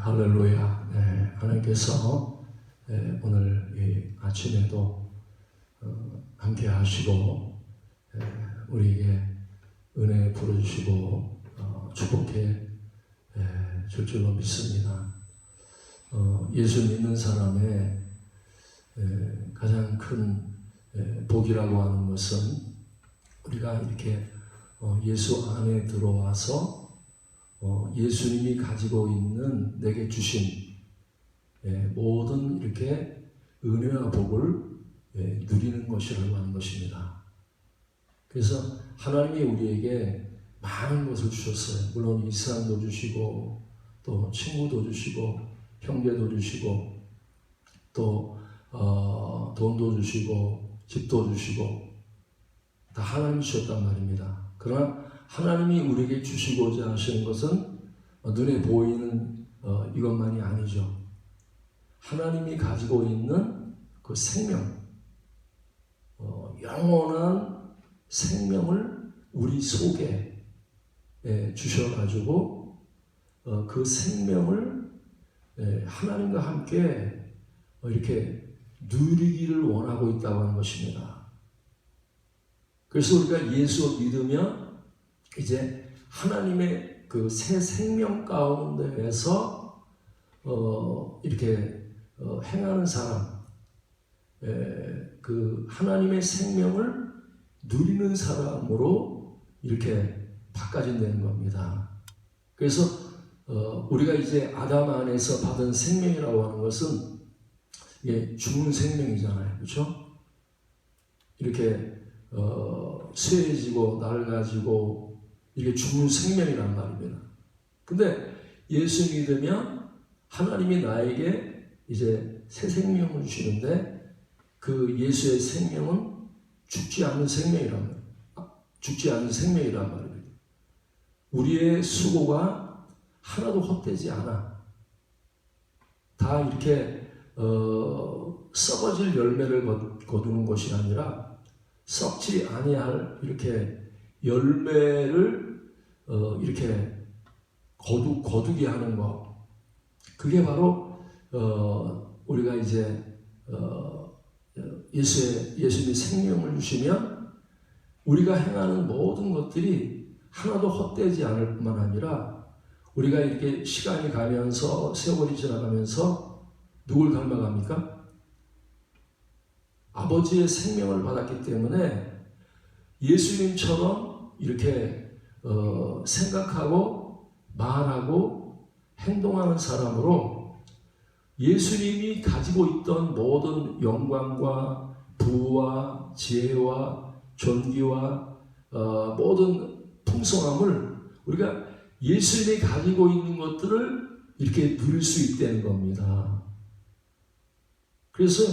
할렐루야. 하나님께서 오늘 이 아침에도 함께 하시고 우리에게 은혜 부어주시고 축복해 줄 줄로 믿습니다. 예수 믿는 사람의 가장 큰 복이라고 하는 것은 우리가 이렇게 예수 안에 들어와서 예수님이 가지고 있는 내게 주신 모든 이렇게 은혜와 복을 누리는 것이라고 하는 것입니다. 그래서 하나님이 우리에게 많은 것을 주셨어요. 물론 이 세상도 주시고 또 친구도 주시고 형제도 주시고 또 돈도 주시고 집도 주시고 다 하나님이 주셨단 말입니다. 그러나 하나님이 우리에게 주시고자 하시는 것은 눈에 보이는 이것만이 아니죠. 하나님이 가지고 있는 그 생명, 영원한 생명을 우리 속에 주셔가지고 그 생명을 하나님과 함께 이렇게 누리기를 원하고 있다고 하는 것입니다. 그래서 우리가 예수 믿으면 이제 하나님의 그 새 생명 가운데에서 이렇게 행하는 사람, 그 하나님의 생명을 누리는 사람으로 이렇게 바꿔진다는 겁니다. 그래서 우리가 이제 아담 안에서 받은 생명이라고 하는 것은 죽은 생명이잖아요, 그렇죠? 이렇게 쇠해지고 낡아지고 이게 죽는 생명이란 말입니다. 근데 예수 믿으면 하나님이 나에게 이제 새 생명을 주시는데 그 예수의 생명은 죽지 않는 생명이란 말입니다. 죽지 않는 생명이란 말입니다. 우리의 수고가 하나도 헛되지 않아. 다 이렇게 썩어질 열매를 거두는 것이 아니라 썩지 아니할 이렇게 열매를 이렇게 거두게 하는 것, 그게 바로 우리가 이제 예수님이 생명을 주시면 우리가 행하는 모든 것들이 하나도 헛되지 않을 뿐만 아니라 우리가 이렇게 시간이 가면서 세월이 지나가면서 누굴 닮아갑니까? 아버지의 생명을 받았기 때문에 예수님처럼 이렇게 생각하고 말하고 행동하는 사람으로 예수님이 가지고 있던 모든 영광과 부와 지혜와 존귀와 모든 풍성함을 우리가 예수님이 가지고 있는 것들을 이렇게 누릴 수 있다는 겁니다. 그래서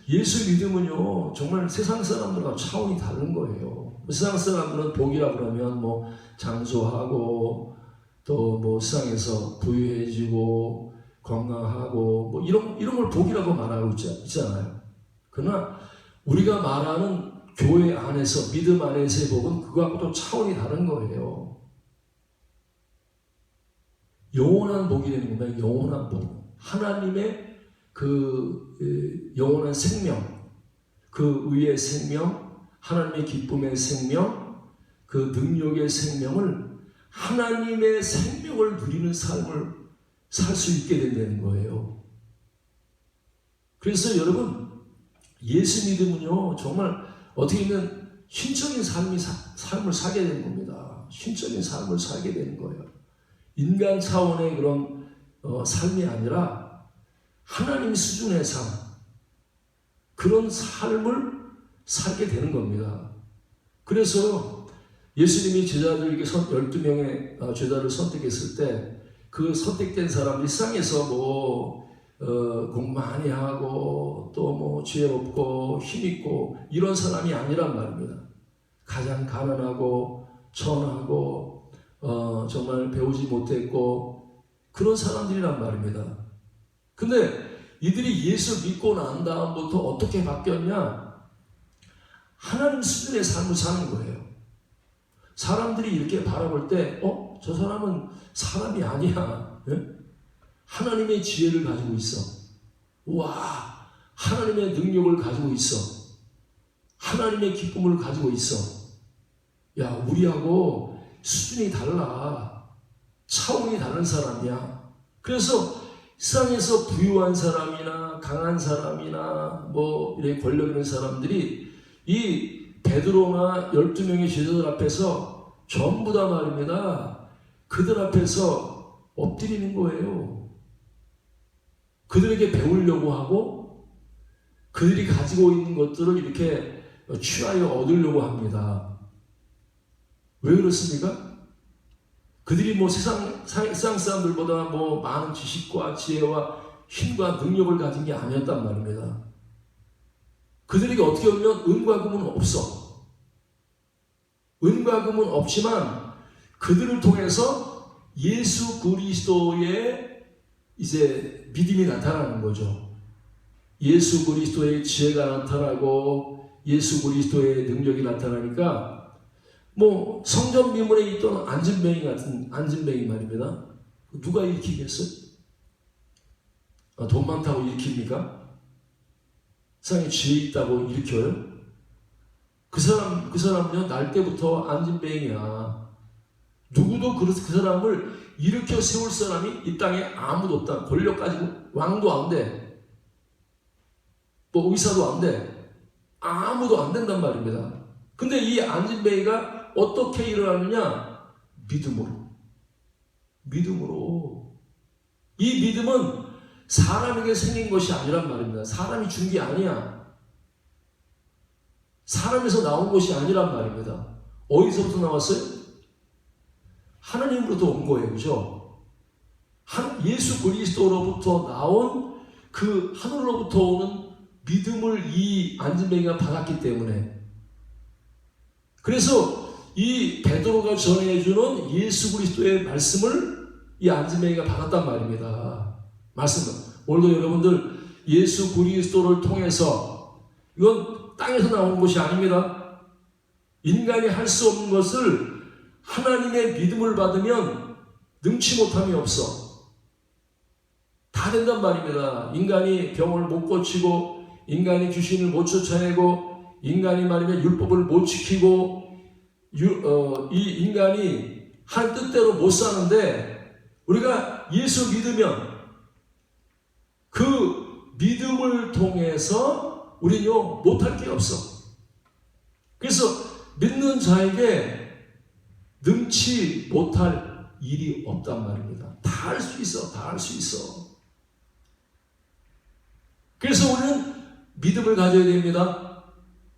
예수 믿으면요 정말 세상 사람들과 차원이 다른 거예요. 세상 사람들은 복이라 그러면 뭐 장수하고 또 뭐 세상에서 부유해지고 건강하고 뭐 이런 걸 복이라고 말하고 있잖아요. 그러나 우리가 말하는 교회 안에서 믿음 안에서의 복은 그거하고도 차원이 다른 거예요. 영원한 복이라는 겁니다. 영원한 복. 하나님의 그 영원한 생명, 그 의의 생명, 하나님의 기쁨의 생명, 그 능력의 생명을 하나님의 생명을 누리는 삶을 살 수 있게 된다는 거예요. 그래서 여러분 예수 믿으면요 정말 어떻게 보면 신적인 삶을 살게 되는 겁니다. 신적인 삶을 살게 되는 거예요. 인간 차원의 그런 삶이 아니라 하나님 수준의 삶, 그런 삶을 살게 되는 겁니다. 그래서 예수님이 제자들에게 12명의 제자를 선택했을 때 그 선택된 사람이 세상에서 뭐 공부 많이 하고 또 뭐 지혜롭고 힘있고 이런 사람이 아니란 말입니다. 가장 가난하고 천하고 정말 배우지 못했고 그런 사람들이란 말입니다. 근데 이들이 예수 믿고 난 다음부터 어떻게 바뀌었냐? 하나님 수준의 삶을 사는 거예요. 사람들이 이렇게 바라볼 때 저 사람은 사람이 아니야. 예? 하나님의 지혜를 가지고 있어. 와, 하나님의 능력을 가지고 있어. 하나님의 기쁨을 가지고 있어. 야, 우리하고 수준이 달라. 차원이 다른 사람이야. 그래서 세상에서 부유한 사람이나 강한 사람이나 뭐 이렇게 권력 있는 사람들이 이 베드로나 12명의 제자들 앞에서 전부 다 말입니다. 그들 앞에서 엎드리는 거예요. 그들에게 배우려고 하고 그들이 가지고 있는 것들을 이렇게 취하여 얻으려고 합니다. 왜 그렇습니까? 그들이 뭐 세상 사람들보다 뭐 많은 지식과 지혜와 힘과 능력을 가진 게 아니었단 말입니다. 그들에게 어떻게 보면 은과 금은 없어. 은과 금은 없지만 그들을 통해서 예수 그리스도의 이제 믿음이 나타나는 거죠. 예수 그리스도의 지혜가 나타나고 예수 그리스도의 능력이 나타나니까 뭐 성전 미문에 있던 안진뱅이 같은 안진뱅이 말입니다. 누가 일으키겠어요? 돈 많다고 일으킵니까? 세상에 지혜 있다고 일으켜요? 그 사람은요, 날 때부터 안진뱅이야. 누구도 그 사람을 일으켜 세울 사람이 이 땅에 아무도 없다. 권력 가지고 왕도 안 돼. 뭐 의사도 안 돼. 아무도 안 된단 말입니다. 근데 이 안진뱅이가 어떻게 일어나느냐? 믿음으로. 믿음으로. 이 믿음은 사람에게 생긴 것이 아니란 말입니다. 사람이 준 게 아니야. 사람에서 나온 것이 아니란 말입니다. 어디서부터 나왔어요? 하나님으로부터 온 거예요. 그죠? 예수 그리스도로부터 나온 그 하늘로부터 오는 믿음을 이 안진뱅이가 받았기 때문에 그래서 이 베드로가 전해주는 예수 그리스도의 말씀을 이 안진뱅이가 받았단 말입니다. 말씀. 오늘도 여러분들 예수 그리스도를 통해서 이건 땅에서 나오는 것이 아닙니다. 인간이 할 수 없는 것을 하나님의 믿음을 받으면 능치 못함이 없어. 다 된단 말입니다. 인간이 병을 못 고치고 인간이 귀신을 못 쫓아내고 인간이 말이면 율법을 못 지키고 이 인간이 한 뜻대로 못 사는데 우리가 예수 믿으면 그 믿음을 통해서 우리는요 못할 게 없어. 그래서 믿는 자에게 능치 못할 일이 없단 말입니다. 다 할 수 있어. 다 할 수 있어. 그래서 우리는 믿음을 가져야 됩니다.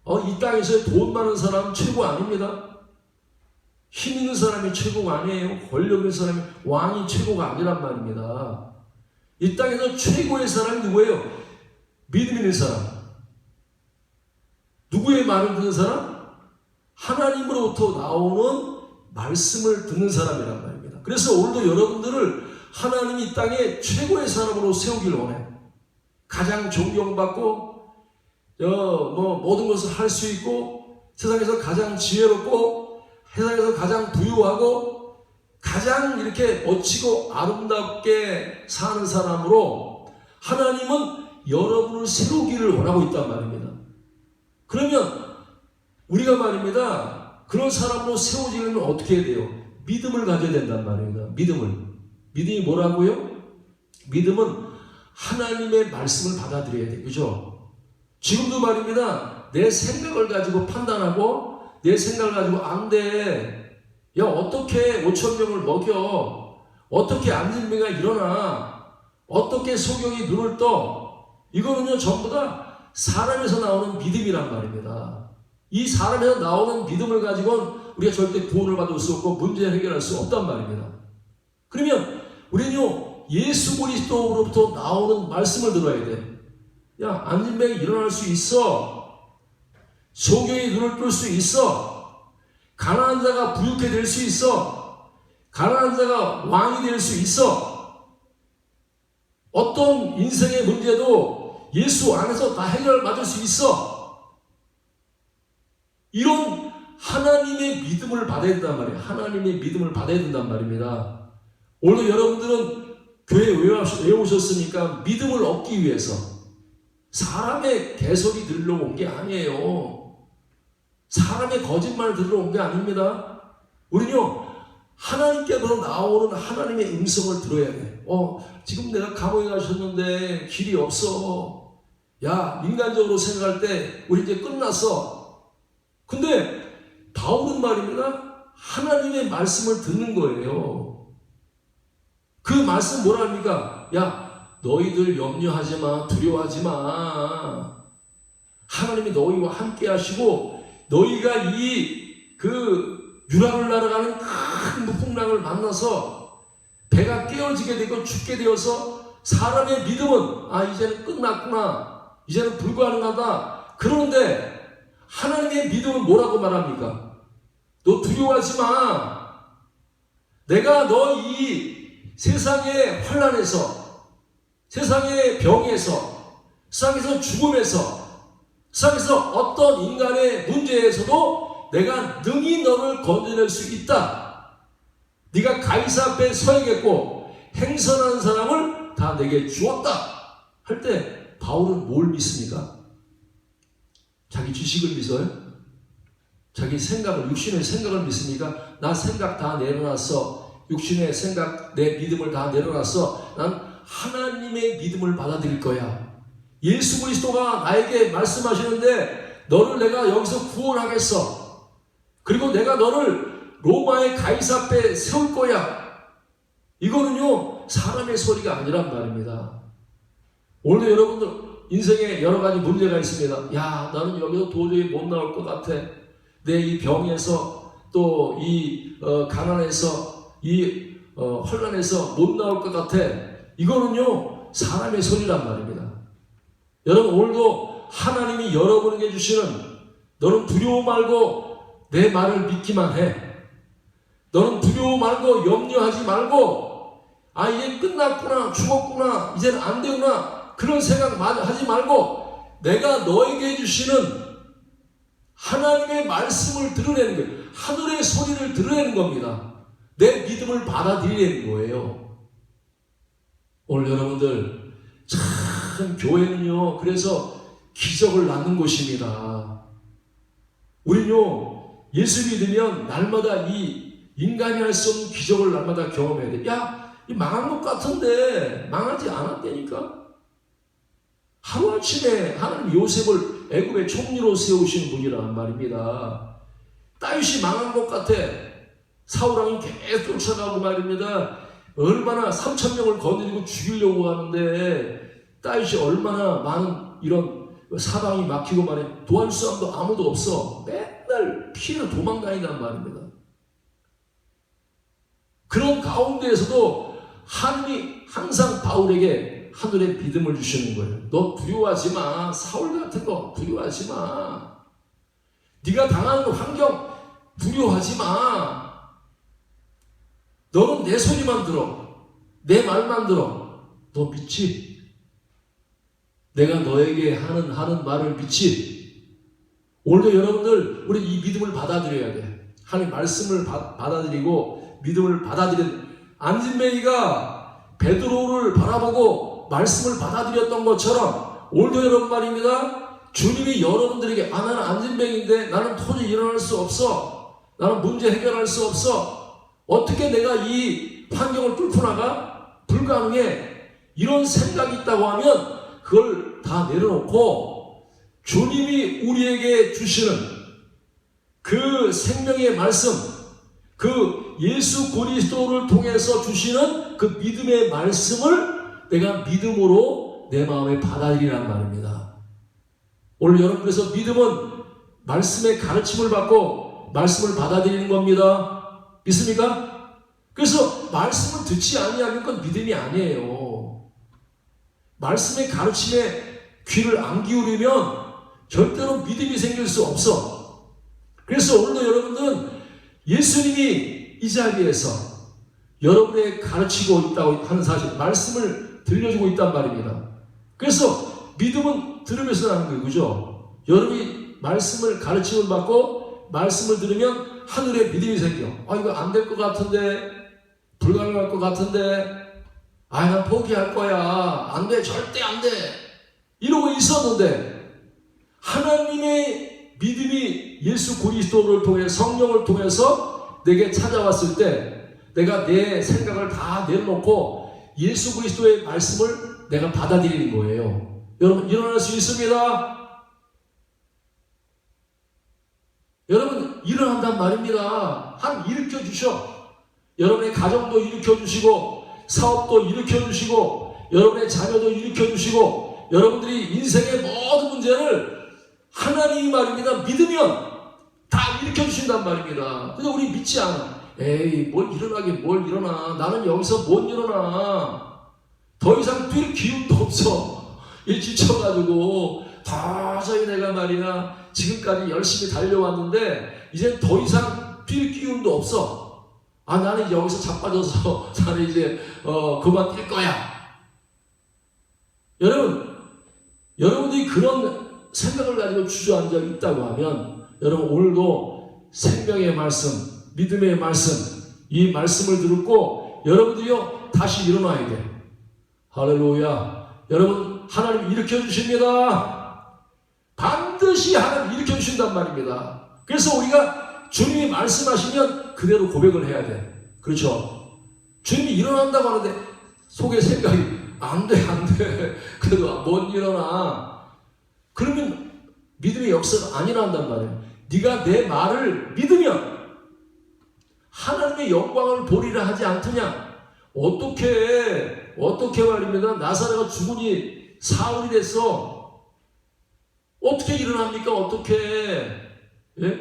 이 땅에서 돈 많은 사람은 최고 아닙니다. 힘 있는 사람이 최고가 아니에요. 권력 있는 사람이 왕이 최고가 아니란 말입니다. 이 땅에서 최고의 사람이 누구예요? 믿음 있는 사람. 누구의 말을 듣는 사람? 하나님으로부터 나오는 말씀을 듣는 사람이란 말입니다. 그래서 오늘도 여러분들을 하나님이 이 땅에 최고의 사람으로 세우길 원해. 가장 존경받고 모든 것을 할 수 있고 세상에서 가장 지혜롭고 세상에서 가장 부유하고 가장 이렇게 멋지고 아름답게 사는 사람으로 하나님은 여러분을 세우기를 원하고 있단 말입니다. 그러면 우리가 말입니다. 그런 사람으로 세워지려면 어떻게 해야 돼요? 믿음을 가져야 된단 말입니다. 믿음이 뭐라고요? 믿음은 하나님의 말씀을 받아들여야 돼요. 그죠? 지금도 말입니다. 내 생각을 가지고 판단하고 내 생각을 가지고 안 돼. 야, 어떻게 5,000명을 먹여? 어떻게 안진뱅이가 일어나? 어떻게 소경이 눈을 떠? 이거는요, 전부 다 사람에서 나오는 믿음이란 말입니다. 이 사람에서 나오는 믿음을 가지고는 우리가 절대 구원을 받을 수 없고 문제를 해결할 수 없단 말입니다. 그러면 우리는요, 예수 그리스도로부터 나오는 말씀을 들어야 돼. 야, 안진뱅이 일어날 수 있어. 소경이 눈을 뜰 수 있어. 가난한 자가 부유케 될 수 있어. 가난한 자가 왕이 될 수 있어. 어떤 인생의 문제도 예수 안에서 다 해결받을 수 있어. 이런 하나님의 믿음을 받아야 된단 말이에요. 하나님의 믿음을 받아야 된단 말입니다. 오늘 여러분들은 교회에 왜 오셨습니까? 믿음을 얻기 위해서. 사람의 개소리 들으러 온 게 아니에요. 사람의 거짓말 들으러 온 게 아닙니다. 우리는요, 하나님께로 나오는 하나님의 음성을 들어야 돼. 지금 내가 감옥에 가셨는데 길이 없어. 야, 인간적으로 생각할 때 우리 이제 끝났어. 근데 바울은 말입니다. 하나님의 말씀을 듣는 거예요. 그 말씀 뭐라 합니까? 야, 너희들 염려하지 마, 두려워하지 마. 하나님이 너희와 함께 하시고 너희가 유락을 날아가는 큰 무풍랑을 만나서 배가 깨어지게 되고 죽게 되어서 사람의 믿음은 이제는 끝났구나, 이제는 불가능하다. 그러는데 하나님의 믿음은 뭐라고 말합니까? 너 두려워하지 마. 내가 너 이 세상의 환난에서, 세상의 병에서, 세상에서 죽음에서, 세상에서 어떤 인간의 문제에서도 내가 능히 너를 건져낼 수 있다. 네가 가이사 앞에 서야겠고 행선하는 사람을 다 내게 주었다. 할 때 바울은 뭘 믿습니까? 자기 지식을 믿어요? 자기 생각을, 육신의 생각을 믿습니까? 나 생각 다 내려놨어. 육신의 생각, 내 믿음을 다 내려놨어. 난 하나님의 믿음을 받아들일 거야. 예수 그리스도가 나에게 말씀하시는데 너를 내가 여기서 구원하겠어. 그리고 내가 너를 로마의 가이사 앞에 세울 거야. 이거는요, 사람의 소리가 아니란 말입니다. 오늘도 여러분들 인생에 여러 가지 문제가 있습니다. 야, 나는 여기서 도저히 못 나올 것 같아. 내 이 병에서, 또 이 가난에서, 이 혼란에서 못 나올 것 같아. 이거는요, 사람의 소리란 말입니다. 여러분, 오늘도 하나님이 여러분에게 주시는, 너는 두려워 말고 내 말을 믿기만 해. 너는 두려워 말고 염려하지 말고, 이제 끝났구나, 죽었구나, 이제는 안 되구나, 그런 생각 하지 말고 내가 너에게 주시는 하나님의 말씀을 들어내는 거예요. 하늘의 소리를 들어내는 겁니다. 내 믿음을 받아들이는 거예요. 오늘 여러분들, 참 교회는요, 그래서 기적을 낳는 곳입니다. 우리는요, 예수 믿으면 날마다 이 인간이 할 수 없는 기적을 날마다 경험해야 돼. 야, 이 망한 것 같은데 망하지 않았다니까. 하루아침에 하나님 요셉을 애굽의 총리로 세우신 분이란 말입니다. 다윗이 망한 것 같아. 사울왕이 계속 쫓아가고 말입니다. 얼마나 3,000명을 거느리고 죽이려고 하는데 다윗이 얼마나 많은 이런 사방이 막히고 말이야. 도와줄 사람도 아무도 없어. 맨날 피해서 도망다닌단 말입니다. 그런 가운데에서도 하나님이 항상 바울에게 하늘의 믿음을 주시는 거예요. 너 두려워하지 마. 사울 같은 거 두려워하지 마. 네가 당하는 환경 두려워하지 마. 너는 내 소리만 들어. 내 말만 들어. 너 믿지? 내가 너에게 하는 말을 믿지? 오늘도 여러분들, 우리 이 믿음을 받아들여야 돼. 하나님 말씀을 받아들이고 믿음을 받아들인 안진뱅이가 베드로를 바라보고 말씀을 받아들였던 것처럼 오늘도 여러분 말입니다. 주님이 여러분들에게 나는 안진뱅인데 나는 도저히 일어날 수 없어. 나는 문제 해결할 수 없어. 어떻게 내가 이 환경을 뚫고 나가? 불가능해. 이런 생각이 있다고 하면 그걸 다 내려놓고 주님이 우리에게 주시는 그 생명의 말씀, 그 예수 그리스도를 통해서 주시는 그 믿음의 말씀을 내가 믿음으로 내 마음에 받아들이란 말입니다. 오늘 여러분, 그래서 믿음은 말씀의 가르침을 받고 말씀을 받아들이는 겁니다. 믿습니까? 그래서 말씀을 듣지 아니하면 그건 믿음이 아니에요. 말씀의 가르침에 귀를 안 기울이면 절대로 믿음이 생길 수 없어. 그래서 오늘도 여러분들은 예수님이 이 자리에서 여러분에게 가르치고 있다고 하는 사실, 말씀을 들려주고 있단 말입니다. 그래서 믿음은 들으면서 나는 거예요. 그죠? 여러분이 말씀을 가르침을 받고 말씀을 들으면 하늘에 믿음이 생겨. 이거 안 될 것 같은데, 불가능할 것 같은데, 난 포기할 거야. 안 돼. 절대 안 돼. 이러고 있었는데 하나님의 믿음이 예수 그리스도를 통해 성령을 통해서 내게 찾아왔을 때 내가 내 생각을 다 내려놓고 예수 그리스도의 말씀을 내가 받아들이는 거예요. 여러분 일어날 수 있습니다. 여러분 일어난단 말입니다. 하나님 일으켜 주셔. 여러분의 가정도 일으켜 주시고 사업도 일으켜 주시고 여러분의 자녀도 일으켜 주시고 여러분들이 인생의 모든 문제를 하나님이 말입니다. 믿으면 다 일으켜 주신단 말입니다. 근데 우리 믿지 않아. 에이 뭘 일어나. 나는 여기서 못 일어나. 더 이상 뛸 기운도 없어. 지쳐가지고 도저히 내가 말이야 지금까지 열심히 달려왔는데 이제 더 이상 뛸 기운도 없어. 나는 여기서 자빠져서 나는 이제 그만 뛸 거야. 여러분들이 그런 생각을 가지고 주저앉아 있다고 하면 여러분 오늘도 생명의 말씀, 믿음의 말씀, 이 말씀을 듣고 여러분들이요 다시 일어나야 돼. 할렐루야. 여러분 하나님 일으켜 주십니다. 반드시 하나님 일으켜 주신단 말입니다. 그래서 우리가 주님이 말씀하시면 그대로 고백을 해야 돼. 그렇죠? 주님이 일어난다고 하는데 속에 생각이 안 돼. 그래도 못 일어나. 그러면 믿음의 역사가 안 일어난단 말이에요. 네가 내 말을 믿으면 하나님의 영광을 보리라 하지 않더냐. 어떻게 말입니다. 나사로가 죽으니 사흘이 됐어. 어떻게 일어납니까? 어떻게? 예?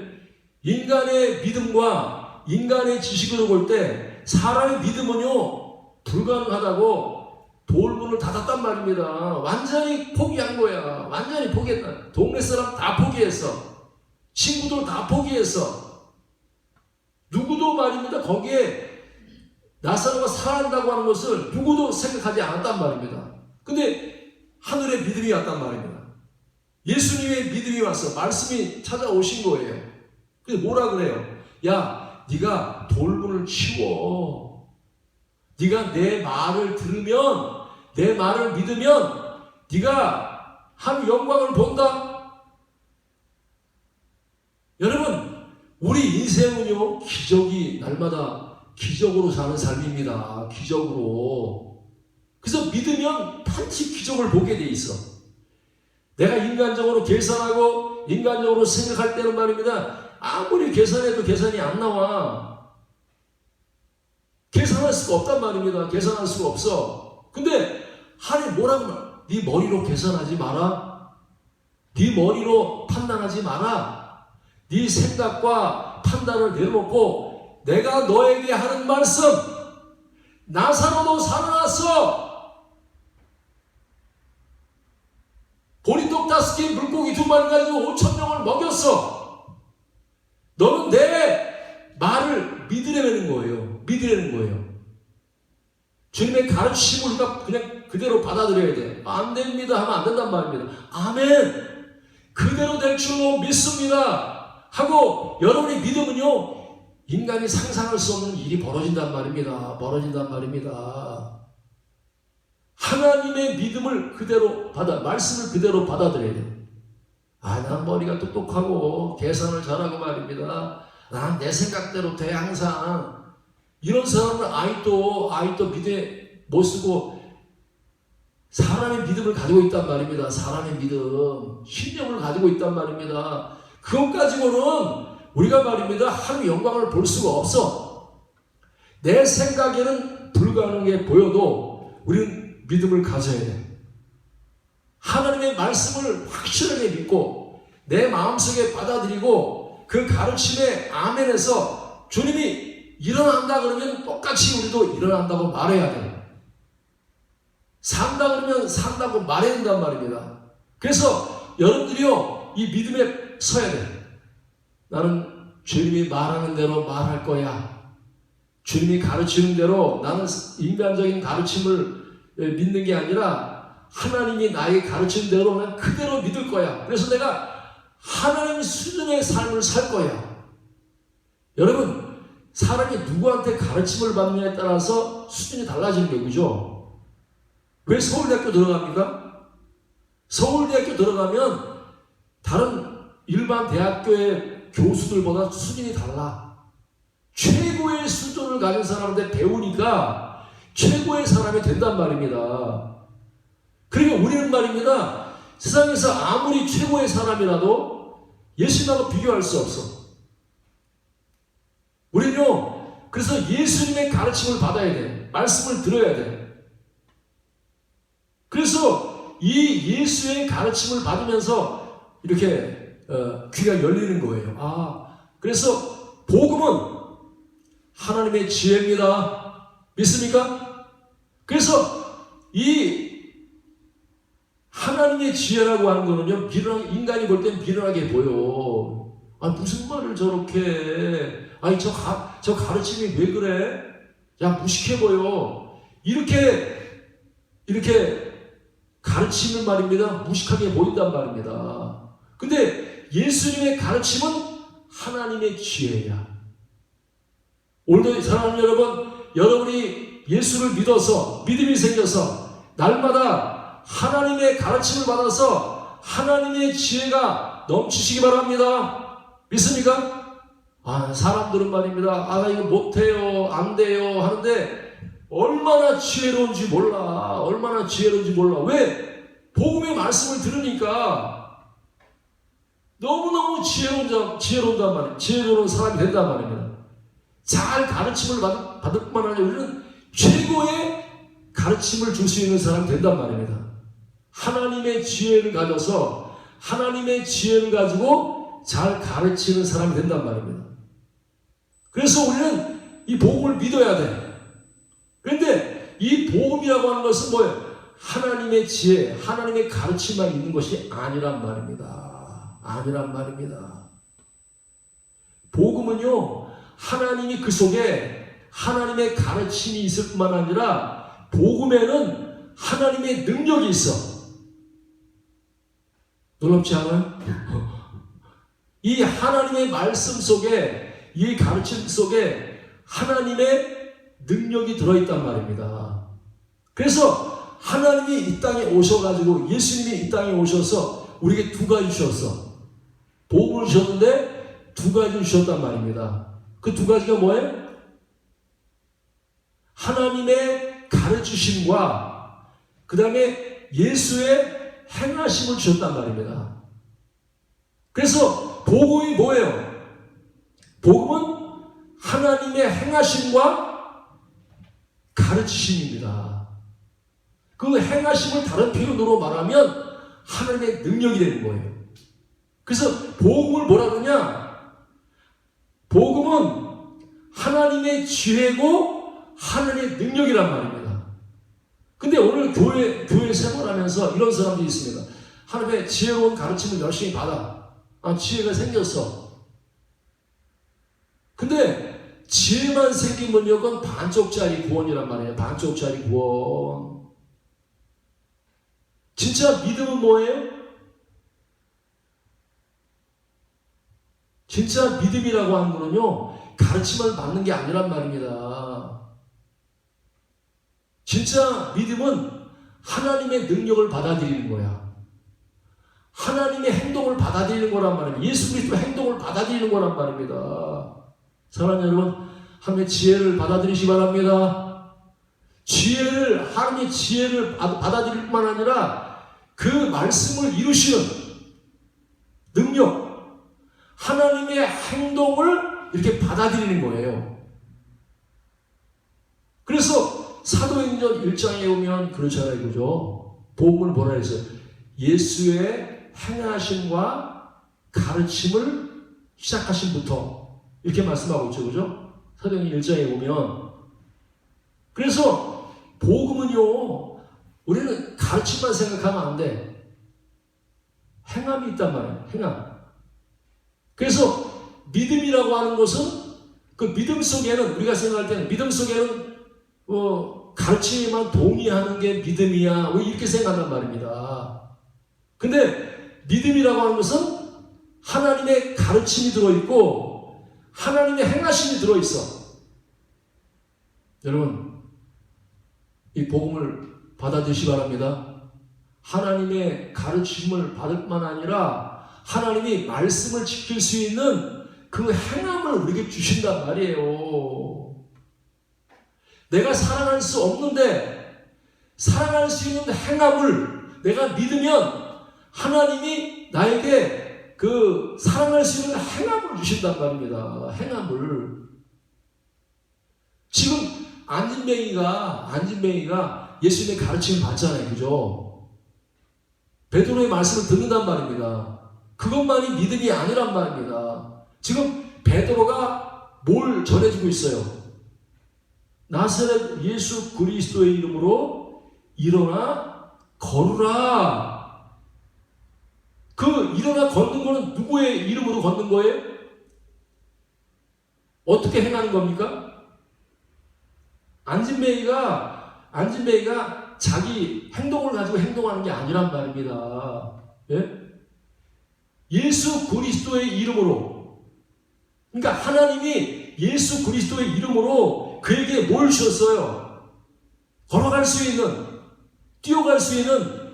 인간의 믿음과 인간의 지식으로 볼 때 사람의 믿음은요 불가능하다고 돌문을 닫았단 말입니다. 완전히 포기한 거야. 완전히 포기했다. 동네 사람 다 포기했어. 친구들 다 포기했어. 누구도 말입니다. 거기에 나사로가 살아난다고 하는 것을 누구도 생각하지 않았단 말입니다. 근데 하늘의 믿음이 왔단 말입니다. 예수님의 믿음이 왔어. 말씀이 찾아오신 거예요. 근데 뭐라 그래요? 야, 네가 돌문을 치워. 네가 내 말을 들으면, 내 말을 믿으면 네가 하나님 영광을 본다. 여러분, 우리 인생은요 기적이 날마다 기적으로 사는 삶입니다. 기적으로. 그래서 믿으면 반드시 기적을 보게 돼 있어. 내가 인간적으로 계산하고 인간적으로 생각할 때는 말입니다. 아무리 계산해도 계산이 안 나와. 계산할 수가 없단 말입니다. 계산할 수가 없어. 근데 하나님 뭐라고 말? 네 머리로 계산하지 마라. 네 머리로 판단하지 마라. 네 생각과 판단을 내려놓고 내가 너에게 하는 말씀. 나사로도 살아났어. 보리떡 5개 물고기 2마리 가지고 5,000명을 먹였어. 너는 내 말을 믿으려는 거예요. 믿으려는 거예요. 주님의 가르침을 우리가 그냥 그대로 받아들여야 돼. 안 됩니다 하면 안 된단 말입니다. 아멘. 그대로 될 줄로 믿습니다 하고 여러분의 믿음은요 인간이 상상할 수 없는 일이 벌어진단 말입니다. 벌어진단 말입니다. 하나님의 믿음을 그대로 말씀을 그대로 받아들여야 돼. 난 머리가 똑똑하고 계산을 잘하고 말입니다. 난 내 생각대로 돼 항상. 이런 사람은 아이도 믿음에 못 쓰고 사람의 믿음을 가지고 있단 말입니다. 사람의 믿음, 신념을 가지고 있단 말입니다. 그것 가지고는 우리가 말입니다. 하나님의 영광을 볼 수가 없어. 내 생각에는 불가능해 보여도 우리는 믿음을 가져야 돼. 하나님의 말씀을 확실하게 믿고 내 마음속에 받아들이고 그 가르침에 아멘해서 주님이 일어난다 그러면 똑같이 우리도 일어난다고 말해야 돼. 산다 그러면 산다고 말해야 된단 말입니다. 그래서 여러분들이요 이 믿음에 서야 돼. 나는 주님이 말하는 대로 말할 거야. 주님이 가르치는 대로 나는 인간적인 가르침을 믿는 게 아니라 하나님이 나에게 가르친 대로 난 그대로 믿을 거야. 그래서 내가 하나님 수준의 삶을 살 거야. 여러분, 사람이 누구한테 가르침을 받느냐에 따라서 수준이 달라지는 게 그죠? 왜 서울대학교 들어갑니까? 서울대학교 들어가면 다른 일반 대학교의 교수들보다 수준이 달라. 최고의 수준을 가진 사람한테 배우니까 최고의 사람이 된단 말입니다. 그러니까 우리는 말입니다. 세상에서 아무리 최고의 사람이라도 예수님하고 비교할 수 없어. 우리는요, 그래서 예수님의 가르침을 받아야 돼. 말씀을 들어야 돼. 그래서 이 예수의 가르침을 받으면서 이렇게 귀가 열리는 거예요. 그래서 복음은 하나님의 지혜입니다. 믿습니까? 그래서 이 하나님의 지혜라고 하는 거는요, 인간이 볼 땐 미련하게 보여. 무슨 말을 저렇게 해? 저 가르침이 왜 그래? 야, 무식해 보여. 이렇게 가르치는 말입니다. 무식하게 보인단 말입니다. 근데 예수님의 가르침은 하나님의 지혜야. 오늘도 사랑하는 여러분, 여러분이 예수를 믿어서 믿음이 생겨서 날마다 하나님의 가르침을 받아서 하나님의 지혜가 넘치시기 바랍니다. 믿습니까? 사람들은 말입니다. 나 이거 못해요, 안 돼요 하는데 얼마나 지혜로운지 몰라. 얼마나 지혜로운지 몰라. 왜? 복음의 말씀을 들으니까 너무너무 지혜로운단 말이에요. 지혜로운 사람이 된단 말입니다. 잘 가르침을 받을 뿐만 아니라 우리는 최고의 가르침을 줄 수 있는 사람이 된단 말입니다. 하나님의 지혜를 가져서 하나님의 지혜를 가지고 잘 가르치는 사람이 된단 말입니다. 그래서 우리는 이 복음을 믿어야 돼. 그런데 이 복음이라고 하는 것은 뭐예요? 하나님의 지혜, 하나님의 가르침만 있는 것이 아니란 말입니다. 아니란 말입니다. 복음은요, 하나님이 그 속에 하나님의 가르침이 있을 뿐만 아니라 복음에는 하나님의 능력이 있어. 놀랍지 않아요? 이 하나님의 말씀 속에, 이 가르침 속에 하나님의 능력이 들어있단 말입니다. 그래서 하나님이 이 땅에 오셔가지고, 예수님이 이 땅에 오셔서 우리에게 두 가지 주셨어. 복음을 주셨는데 두 가지 주셨단 말입니다. 그 두 가지가 뭐예요? 하나님의 가르치심과 그 다음에 예수의 행하심을 주셨단 말입니다. 그래서 복음이 뭐예요? 복음은 하나님의 행하심과 가르치심입니다. 그 행하심을 다른 표현으로 말하면 하나님의 능력이 되는 거예요. 그래서 복음을 뭐라 그러냐? 복음은 하나님의 지혜고 하나님의 능력이란 말입니다. 근데 오늘 교회 생활하면서 이런 사람들이 있습니다. 하나님의 지혜로운 가르침을 열심히 받아. 지혜가 생겼어. 근데 지혜만 생기면 이건 반쪽짜리 구원이란 말이에요. 반쪽짜리 구원. 진짜 믿음은 뭐예요? 진짜 믿음이라고 하는 거는요, 가르침을 받는 게 아니란 말입니다. 진짜 믿음은 하나님의 능력을 받아들이는 거야. 하나님의 행동을 받아들이는 거란 말입니다. 예수 그리스도의 행동을 받아들이는 거란 말입니다. 사랑하는 여러분, 하나님의 지혜를 받아들이시기 바랍니다. 하나님의 지혜를 받아들일 뿐만 아니라 그 말씀을 이루시는 능력, 하나님의 행동을 이렇게 받아들이는 거예요. 그래서 사도행전 1장에 오면 그렇잖아요. 그죠? 복음을 뭐라 했어요? 예수의 행하심과 가르침을 시작하신부터 이렇게 말씀하고 있죠. 그죠? 사도행전 1장에 보면. 그래서 복음은요, 우리는 가르침만 생각하면 안 돼. 행함이 있단 말이에요. 행함. 그래서 믿음이라고 하는 것은 그 믿음 속에는, 우리가 생각할 때는 믿음 속에는 가르침에만 동의하는 게 믿음이야, 왜 이렇게 생각한단 말입니다. 근데 믿음이라고 하는 것은 하나님의 가르침이 들어있고 하나님의 행하심이 들어있어. 여러분, 이 복음을 받아들이시 바랍니다. 하나님의 가르침을 받을 뿐만 아니라 하나님이 말씀을 지킬 수 있는 그 행함을 우리에게 주신단 말이에요. 내가 사랑할 수 없는데 사랑할 수 있는 행함을 내가 믿으면 하나님이 나에게 그 사랑할 수 있는 행함을 주신단 말입니다. 행함을. 지금 안진뱅이가 예수님의 가르침을 받잖아요. 그죠? 베드로의 말씀을 듣는단 말입니다. 그것만이 믿음이 아니란 말입니다. 지금 베드로가 뭘 전해주고 있어요? 나사렛 예수 그리스도의 이름으로 일어나 걸으라. 그 일어나 걷는 거는 누구의 이름으로 걷는 거예요? 어떻게 행하는 겁니까? 안진뱅이가 자기 행동을 가지고 행동하는 게 아니란 말입니다. 예? 예수 그리스도의 이름으로, 그러니까 하나님이 예수 그리스도의 이름으로 그에게 뭘 주셨어요? 걸어갈 수 있는, 뛰어갈 수 있는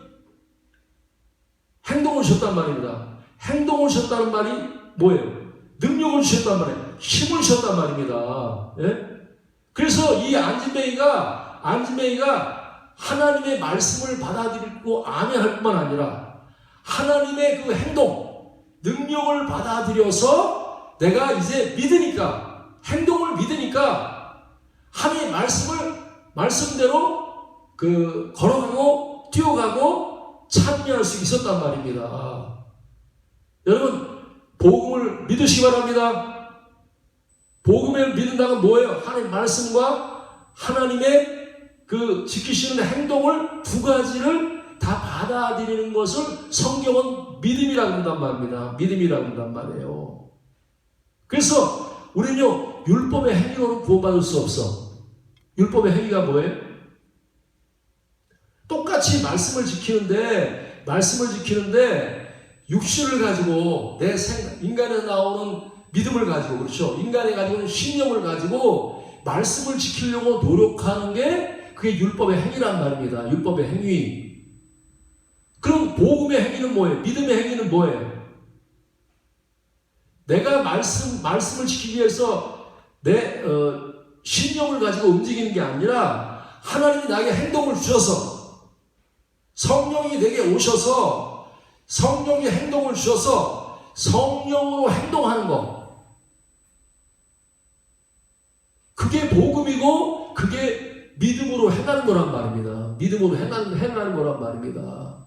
행동을 주셨단 말입니다. 행동을 주셨다는 말이 뭐예요? 능력을 주셨단 말이에요. 힘을 주셨단 말입니다. 예? 그래서 이 안진뱅이가 하나님의 말씀을 받아들이고 아멘할 뿐만 아니라 하나님의 그 행동, 능력을 받아들여서 내가 이제 믿으니까, 행동을 믿으니까 하나님의 말씀대로 그 걸어가고 뛰어가고 참여할 수 있었단 말입니다. 여러분, 복음을 믿으시기 바랍니다. 복음을 믿는다는 뭐예요? 하나님의 말씀과 하나님의 그 지키시는 행동을 두 가지를 다 받아들이는 것을 성경은 믿음이라고 한단 말입니다. 믿음이라고 한단 말이에요. 그래서 우리는요, 율법의 행위로는 구원받을 수 없어. 율법의 행위가 뭐예요? 똑같이 말씀을 지키는데 육신을 가지고 내 인간에 나오는 믿음을 가지고, 그렇죠? 인간에 가지고 있는 신념을 가지고 말씀을 지키려고 노력하는 게 그게 율법의 행위란 말입니다. 율법의 행위. 그럼 복음의 행위는 뭐예요? 믿음의 행위는 뭐예요? 내가 말씀을 지키기 위해서 내 신념을 가지고 움직이는 게 아니라 하나님이 나에게 행동을 주셔서, 성령이 내게 오셔서 성령이 행동을 주셔서 성령으로 행동하는 것, 그게 복음이고 그게 믿음으로 행하는 거란 말입니다. 믿음으로 행하는 거란 말입니다.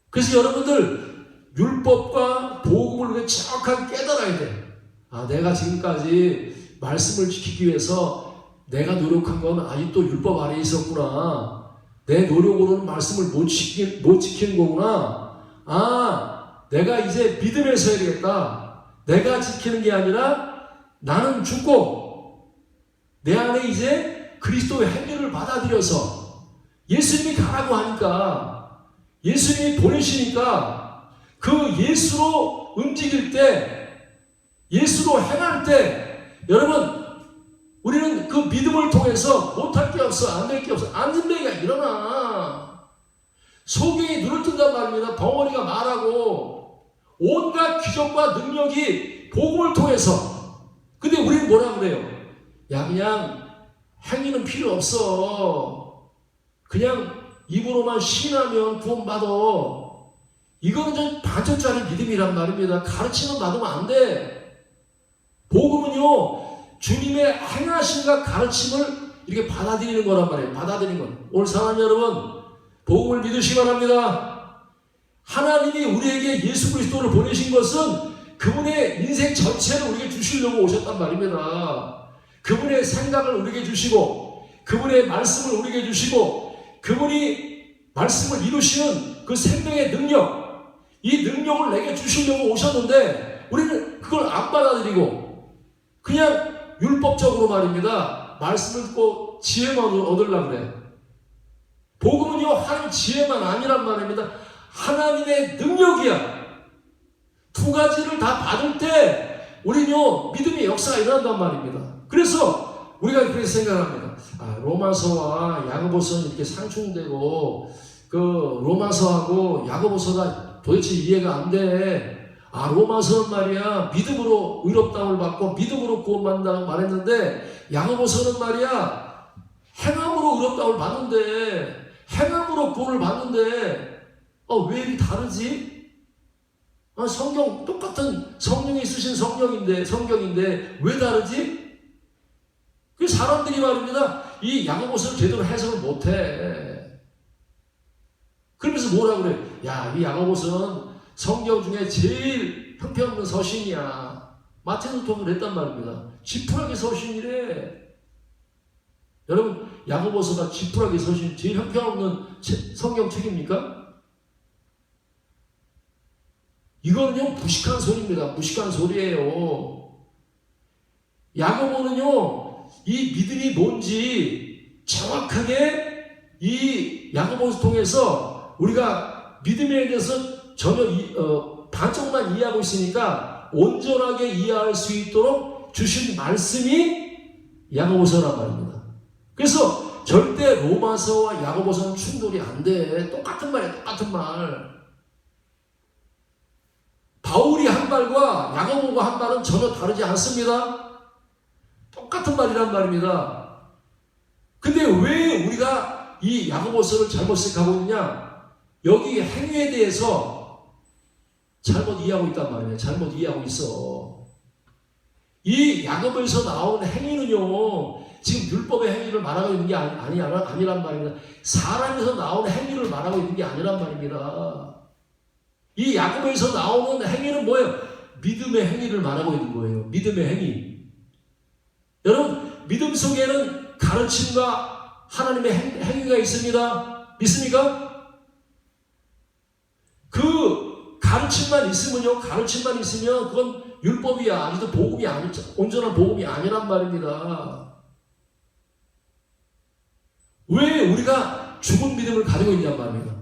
그래서 여러분들 율법과 복음을 정확하게 깨달아야 돼. 아, 내가 지금까지 말씀을 지키기 위해서 내가 노력한 건 아직도 율법 아래에 있었구나. 내 노력으로는 말씀을 못 지키는 거구나. 아, 내가 이제 믿음에서 해야 되겠다. 내가 지키는 게 아니라 나는 죽고 내 안에 이제 그리스도의 행위를 받아들여서 예수님이 가라고 하니까, 예수님이 보내시니까 그 예수로 움직일 때, 예수로 행할 때, 여러분, 우리는 그 믿음을 통해서 못할 게 없어, 안 될 게 없어. 안진뱅이가 일어나. 소경이 눈을 뜬단 말입니다. 덩어리가 말하고 온갖 기적과 능력이 복음을 통해서. 근데 우리는 뭐라 그래요? 야, 그냥 행위는 필요 없어. 그냥 입으로만 신하면 구원받아. 이거는 좀 반쪽짜리 믿음이란 말입니다. 가르치는 받으면 안 돼. 복음은요, 주님의 행하심과 가르침을 이렇게 받아들이는 거란 말이에요. 받아들이는 것. 오늘 사랑하는 여러분, 복음을 믿으시기 바랍니다. 하나님이 우리에게 예수 그리스도를 보내신 것은 그분의 인생 전체를 우리에게 주시려고 오셨단 말입니다. 그분의 생각을 우리에게 주시고, 그분의 말씀을 우리에게 주시고, 그분이 말씀을 이루시는 그 생명의 능력, 이 능력을 내게 주시려고 오셨는데 우리는 그걸 안 받아들이고 그냥 율법적으로 말입니다. 말씀을 듣고 지혜만 얻으려고 그래. 복음은요, 하나님 지혜만 아니란 말입니다. 하나님의 능력이야. 두 가지를 다 받을 때 우리는요, 믿음의 역사가 일어난단 말입니다. 그래서 우리가 그렇게 생각합니다. 로마서와 야고보서는 이렇게 상충되고 그 로마서하고 야고보서가 도대체 이해가 안 돼. 로마서는 말이야 믿음으로 의롭다움을 받고 믿음으로 구원받는다고 말했는데 야고보서는 말이야 행함으로 의롭다움을 받는데 행함으로 구원을 받는데 왜 이렇게 다르지? 성경 똑같은 성령이 쓰신 성경인데 왜 다르지? 그 사람들이 말입니다. 이 야고보서를 제대로 해석을 못해. 그러면서 뭐라 그래? 이 야고보서는 성경 중에 제일 형편없는 서신이야. 마태도 그랬단 말입니다. 지푸라기 서신이래. 여러분, 야고보서가 지푸라기 서신 제일 형편없는 성경책입니까? 이거는요 무식한 소리입니다. 무식한 소리예요. 야고보는요 이 믿음이 뭔지 정확하게 이 야고보서 통해서 우리가 믿음에 대해서 전혀 반쪽만 이해하고 있으니까 온전하게 이해할 수 있도록 주신 말씀이 야고보서란 말입니다. 그래서 절대 로마서와 야고보서는 충돌이 안 돼. 똑같은 말이야. 똑같은 말. 바울이 한 말과 야고보가 한 말은 전혀 다르지 않습니다. 똑같은 말이란 말입니다. 근데 왜 우리가 이 야고보서를 잘못 생각하고 있느냐? 여기 행위에 대해서 잘못 이해하고 있단 말이에요. 잘못 이해하고 있어. 이 야고보에서 나온 행위는요, 지금 율법의 행위를 말하고 있는 게 아니란 말입니다. 사람에서 나온 행위를 말하고 있는 게 아니란 말입니다. 이 야고보에서 나오는 행위는 뭐예요? 믿음의 행위를 말하고 있는 거예요. 믿음의 행위. 여러분, 믿음 속에는 가르침과 하나님의 행위가 있습니다. 믿습니까? 그 가르침만 있으면 그건 율법이야. 아직도 복음이 온전한 복음이 아니란 말입니다. 왜 우리가 죽은 믿음을 가지고 있냔 말입니다.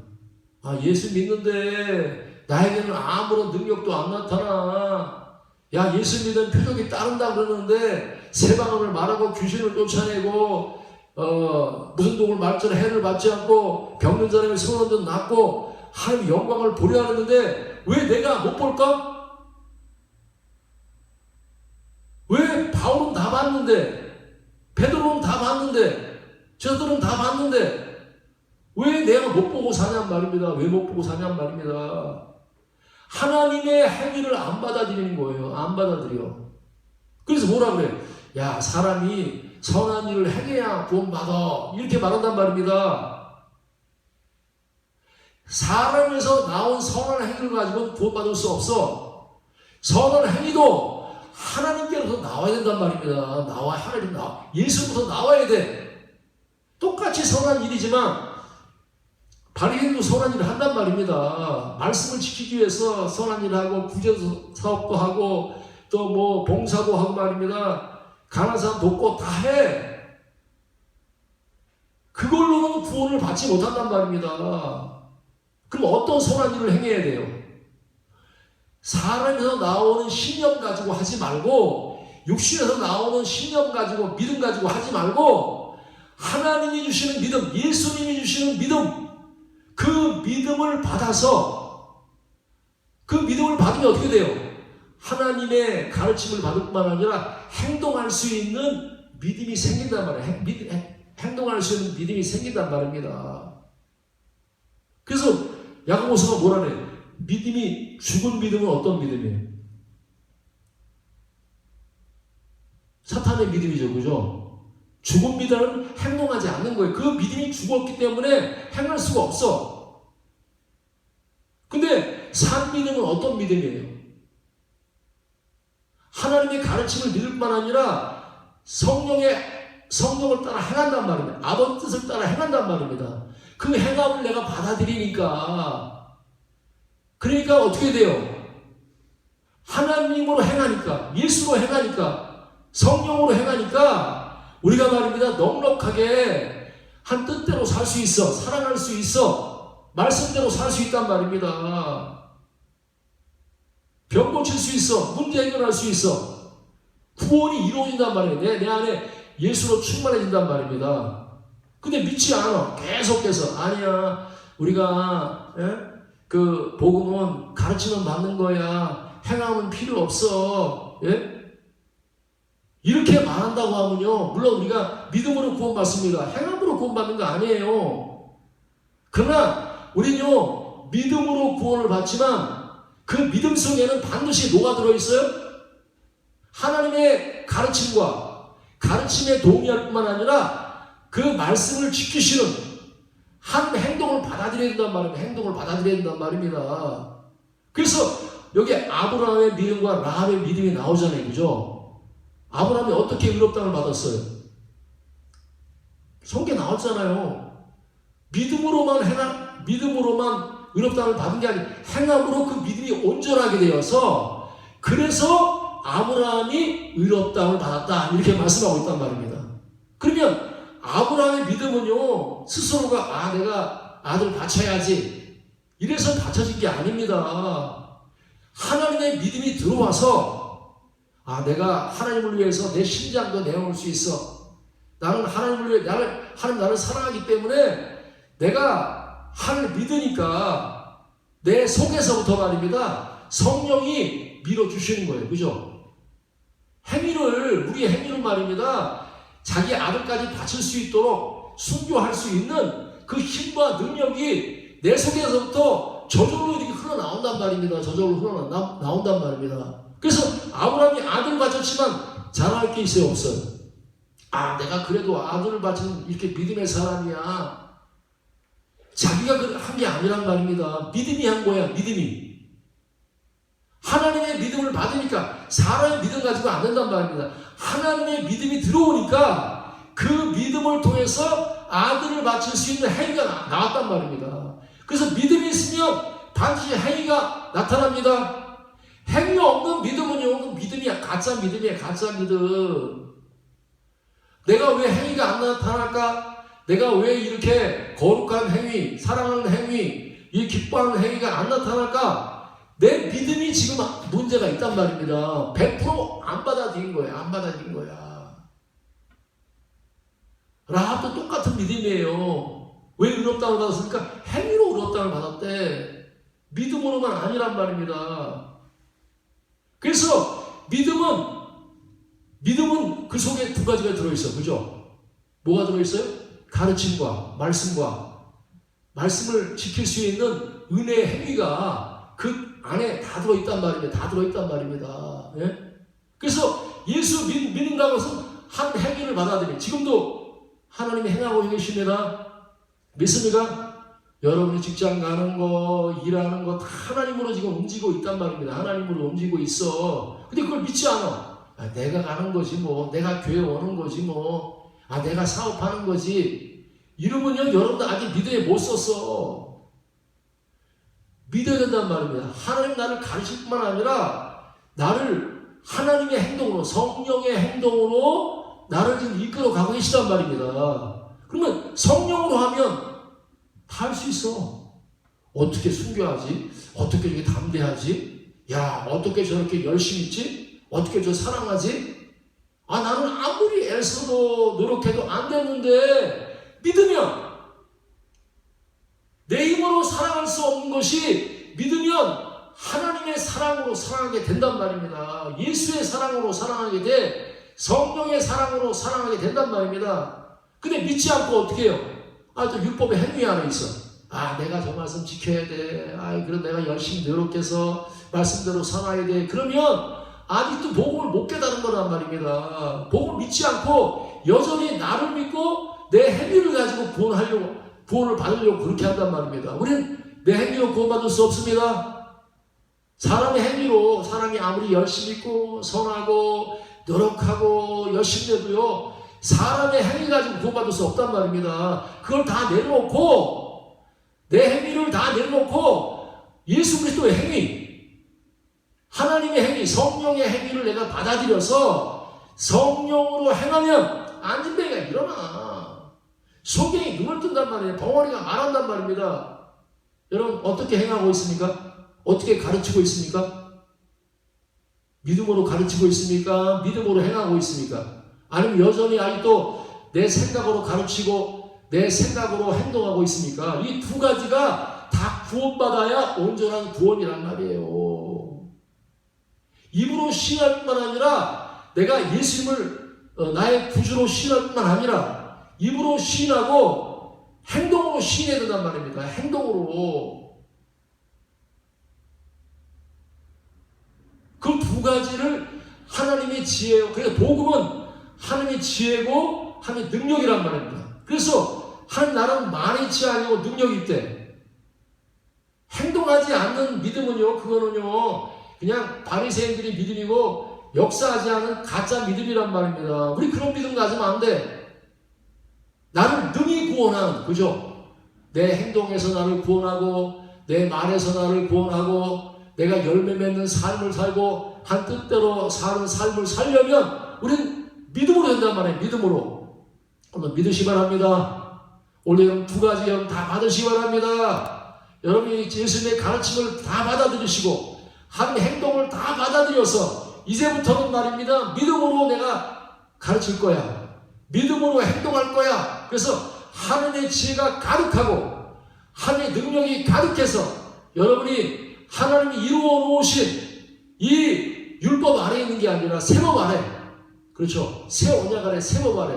예수 믿는데 나에게는 아무런 능력도 안 나타나. 예수 믿은 표적이 따른다 그러는데 세방언을 말하고 귀신을 쫓아내고 무슨 독을 말처럼 해를 받지 않고 병든 사람이 선원도 낫고 하나님의 영광을 보려 하는데 왜 내가 못 볼까? 왜 바울은 다 봤는데 베드로는 다 봤는데 저들은 다 봤는데 왜 내가 못 보고 사냔 말입니다. 왜 못 보고 사냔 말입니다. 하나님의 행위를 안 받아들이는 거예요. 안 받아들여. 그래서 뭐라 그래? 사람이 선한 일을 행해야 구원받아. 이렇게 말한단 말입니다. 사람에서 나온 선한 행위를 가지고 구원받을 수 없어. 선한 행위도 하나님께로서 나와야 된단 말입니다. 하나님 예수부터 나와야 돼. 똑같이 선한 일이지만 바리새인도 선한 일을 한단 말입니다. 말씀을 지키기 위해서 선한 일을 하고 구제 사업도 하고 또 뭐 봉사도 하고 말입니다. 가난한 사람 돕고 다 해. 그걸로는 구원을 받지 못한단 말입니다. 그럼 어떤 선한 일을 행해야 돼요? 사람에서 나오는 신념 가지고 하지 말고 육신에서 나오는 신념 가지고 믿음 가지고 하지 말고 하나님이 주시는 믿음, 예수님이 주시는 믿음, 그 믿음을 받아서 그 믿음을 받으면 어떻게 돼요? 하나님의 가르침을 받을 뿐만 아니라 행동할 수 있는 믿음이 생긴단 말이에요. 행동할 수 있는 믿음이 생긴단 말입니다. 그래서 야고보서가 뭐라 그래요? 믿음이 죽은 믿음은 어떤 믿음이에요? 사탄의 믿음이죠. 그죠? 죽은 믿음은 행동하지 않는 거예요. 그 믿음이 죽었기 때문에 행할 수가 없어. 근데 산 믿음은 어떤 믿음이에요? 하나님의 가르침을 믿을 뿐만 아니라 성령을 따라 행한단 말입니다. 아버지 뜻을 따라 행한단 말입니다. 그 행함을 내가 받아들이니까 그러니까 어떻게 돼요? 하나님으로 행하니까, 예수로 행하니까, 성령으로 행하니까 우리가 말입니다. 넉넉하게 한 뜻대로 살 수 있어. 사랑할 수 있어. 말씀대로 살 수 있단 말입니다. 병 고칠 수 있어. 문제 해결할 수 있어. 구원이 이루어진단 말이에요. 내 안에 예수로 충만해진단 말입니다. 근데 믿지 않아. 계속해서 아니야. 우리가 그 복음은 가르치면 받는 거야. 행함은 필요 없어. 이렇게 말한다고 하면요. 물론 우리가 믿음으로 구원받습니다. 행함으로 구원받는 거 아니에요. 그러나 우리는요. 믿음으로 구원을 받지만 그 믿음 속에는 반드시 뭐가 들어있어요? 하나님의 가르침과 가르침에 동의할 뿐만 아니라 그 말씀을 지키시는 한 행동을 받아들여야 된단 말입니다. 행동을 받아들여야 된단 말입니다. 그래서 여기 아브라함의 믿음과 라합의 믿음이 나오잖아요. 그죠? 아브라함이 어떻게 의롭다함을 받았어요? 성경에 나왔잖아요. 믿음으로만 의롭다함을 받은 게 아니라 행함으로 그 믿음이 온전하게 되어서 그래서 아브라함이 의롭다함을 받았다 이렇게 말씀하고 있단 말입니다. 그러면 아브라함의 믿음은요 스스로가 내가 아들 바쳐야지 이래서 바쳐진 게 아닙니다. 하나님의 믿음이 들어와서 내가 하나님을 위해서 내 심장도 내어놓을 수 있어. 나는 하나님을 위해 하나님 나를 사랑하기 때문에 내가 하나님을 믿으니까 내 속에서부터 말입니다. 성령이 밀어주시는 거예요. 그죠? 우리의 행위를 말입니다. 자기 아들까지 바칠 수 있도록 순교할 수 있는 그 힘과 능력이 내 속에서부터 저절로 이렇게 흘러나온단 말입니다. 저절로 흘러나온단 말입니다. 그래서 아브라함이 아들을 바쳤지만 자랑할 게 있어요? 없어요? 내가 그래도 아들을 바치는 이렇게 믿음의 사람이야. 자기가 한 게 아니란 말입니다. 믿음이 한 거야. 믿음이. 하나님의 믿음을 받으니까 사람의 믿음 가지고 안 된단 말입니다. 하나님의 믿음이 들어오니까 그 믿음을 통해서 아들을 바칠 수 있는 행위가 나왔단 말입니다. 그래서 믿음이 있으면 반드시 행위가 나타납니다. 행위 없는 믿음은요, 믿음이야. 가짜 믿음이야. 가짜 믿음. 내가 왜 행위가 안 나타날까? 내가 왜 이렇게 거룩한 행위, 사랑하는 행위, 이 기뻐하는 행위가 안 나타날까? 내 믿음이 지금 문제가 있단 말입니다. 100% 안 받아들인 거야. 안 받아들인 거야. 라합도 똑같은 믿음이에요. 왜 의롭다고 받았습니까? 행위로 의롭다고 받았대. 믿음으로만 아니란 말입니다. 그래서 믿음은 그 속에 두 가지가 들어있어. 그죠? 뭐가 들어있어요? 가르침과 말씀을 지킬 수 있는 은혜의 행위가 그 안에 다 들어있단 말입니다. 다 들어있단 말입니다. 그래서 예수 믿는다고 해서 한 행위를 받아들여요. 지금도 하나님이 행하고 계십니다. 믿습니까? 여러분이 직장 가는 거, 일하는 거 다 하나님으로 지금 움직이고 있단 말입니다. 하나님으로 움직이고 있어. 근데 그걸 믿지 않아. 내가 가는 거지 뭐. 내가 교회 오는 거지 뭐. 내가 사업하는 거지. 이러면요, 여러분들 아직 믿음에 못 썼어. 믿어야 된단 말입니다. 하나님 나를 가르칠 뿐만 아니라 나를 하나님의 행동으로, 성령의 행동으로 나를 지금 이끌어 가고 계시단 말입니다. 그러면 성령으로 하면 다 할 수 있어. 어떻게 순교하지? 어떻게 이렇게 담대하지? 어떻게 저렇게 열심히 있지? 어떻게 저 사랑하지? 나는 아무리 애써도 노력해도 안 되는데 믿으면 내 힘으로 사랑할 수 없는 것이 믿으면 하나님의 사랑으로 사랑하게 된단 말입니다. 예수의 사랑으로 사랑하게 돼. 성령의 사랑으로 사랑하게 된단 말입니다. 근데 믿지 않고 어떻게 해요? 또 율법의 행위 안에 있어. 내가 저 말씀 지켜야 돼. 그럼 내가 열심히 노력해서 말씀대로 살아야 돼. 그러면 아직도 복음을 못 깨달은 거란 말입니다. 복음을 믿지 않고 여전히 나를 믿고 내 행위를 가지고 구원을 받으려고 그렇게 한단 말입니다. 우리는 내 행위로 구원받을 수 없습니다. 사람의 행위로 사람이 아무리 열심히 있고 선하고 노력하고 열심히 해도요, 사람의 행위 가지고 구원받을 수 없단 말입니다. 그걸 다 내려놓고 내 행위를 다 내려놓고 예수 그리스도의 행위, 하나님의 행위, 성령의 행위를 내가 받아들여서 성령으로 행하면 안진뱅이가 일어나. 소경이 눈을 뜬단 말이에요. 벙어리가 말한단 말입니다. 여러분 어떻게 행하고 있습니까? 어떻게 가르치고 있습니까? 믿음으로 가르치고 있습니까? 믿음으로 행하고 있습니까? 아니면 여전히 아직도 내 생각으로 가르치고 내 생각으로 행동하고 있습니까? 이 두 가지가 다 구원받아야 온전한 구원이란 말이에요. 입으로 신할 뿐만 아니라 내가 예수님을 나의 구주로 신할 뿐만 아니라 입으로 신하고 행동으로 신해야 된단 말입니다. 행동으로. 그 두 가지를 하나님의 지혜예요. 그러니까 복음은 하나님의 지혜고 하나님의 능력이란 말입니다. 그래서 하나님 나라는 말의 지혜 아니고 능력이 있대. 행동하지 않는 믿음은요, 그거는요, 그냥 바리새인들이 믿음이고 역사하지 않은 가짜 믿음이란 말입니다. 우리 그런 믿음 가지면 안 돼. 나를 능히 구원한, 그죠? 내 행동에서 나를 구원하고 내 말에서 나를 구원하고 내가 열매 맺는 삶을 살고 한 뜻대로 사는 삶을 살려면 우리는 믿음으로 된단 말이에요. 믿음으로. 한번 믿으시 바랍니다. 오늘 여러분 두 가지 여러분 다 받으시기 바랍니다. 여러분이 예수님의 가르침을 다 받아들이시고 한 행동을 다 받아들여서 이제부터는 말입니다. 믿음으로 내가 가르칠 거야. 믿음으로 행동할 거야. 그래서 하나님의 지혜가 가득하고 하나님의 능력이 가득해서 여러분이 하나님이 이루어 놓으신 이 율법 아래에 있는 게 아니라 새법 아래, 그렇죠? 새 언약 아래, 새법 아래,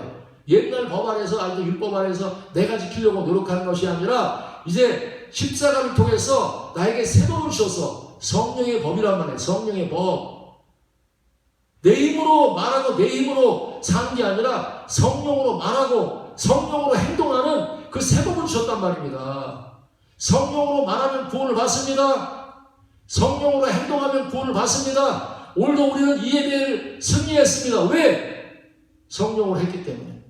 옛날 법 아래에서 아직도 율법 아래에서 내가 지키려고 노력하는 것이 아니라 이제 십자가를 통해서 나에게 새법을 주셔서 성령의 법이란 말이에요. 성령의 법. 내 힘으로 말하고 내 힘으로 사는 게 아니라 성령으로 말하고 성령으로 행동하는 그 새법을 주셨단 말입니다. 성령으로 말하면 구원을 받습니다. 성령으로 행동하면 구원을 받습니다. 오늘도 우리는 이 예배를 승리했습니다. 왜? 성령으로 했기 때문에.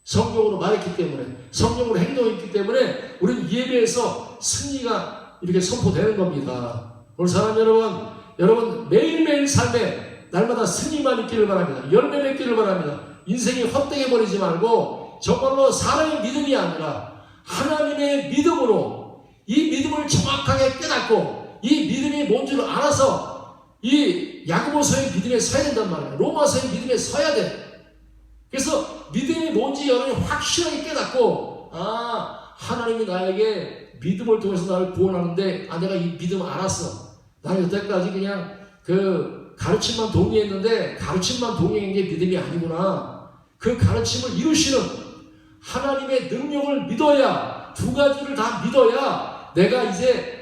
성령으로 말했기 때문에. 성령으로 행동했기 때문에 우리는 이 예배에서 승리가 이렇게 선포되는 겁니다. 오늘 사람 여러분 매일매일 삶에 날마다 승리만 있기를 바랍니다. 열매 맺기를 바랍니다. 인생이 헛되게 버리지 말고 정말로 사람의 믿음이 아니라 하나님의 믿음으로 이 믿음을 정확하게 깨닫고 이 믿음이 뭔 줄 알아서 이 야고보서의 믿음에 서야 된단 말이에요. 로마서의 믿음에 서야 돼. 그래서 믿음이 뭔지 여러분이 확실하게 깨닫고 하나님이 나에게 믿음을 통해서 나를 구원하는데 내가 이 믿음 알았어. 나는 여태까지 그냥 그 가르침만 동의했는데 가르침만 동의한 게 믿음이 아니구나. 그 가르침을 이루시는 하나님의 능력을 믿어야 두 가지를 다 믿어야 내가 이제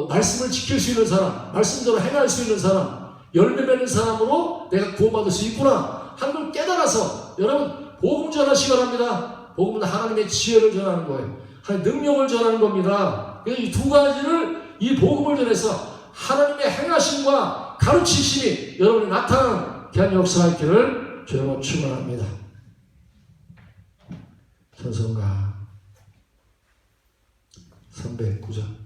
말씀을 지킬 수 있는 사람, 말씀대로 행할 수 있는 사람, 열매 맺는 사람으로 내가 구원받을 수 있구나 하는 걸 깨달아서 여러분 복음 전하시기 바랍니다. 복음은 하나님의 지혜를 전하는 거예요. 하나님의 능력을 전하는 겁니다. 그래서 이 두 가지를 이 복음을 전해서 하나님의 행하심과 가르치심이 여러분이 나타나는 귀한 역사가 있기를 주여 축원합니다. 찬송가 309장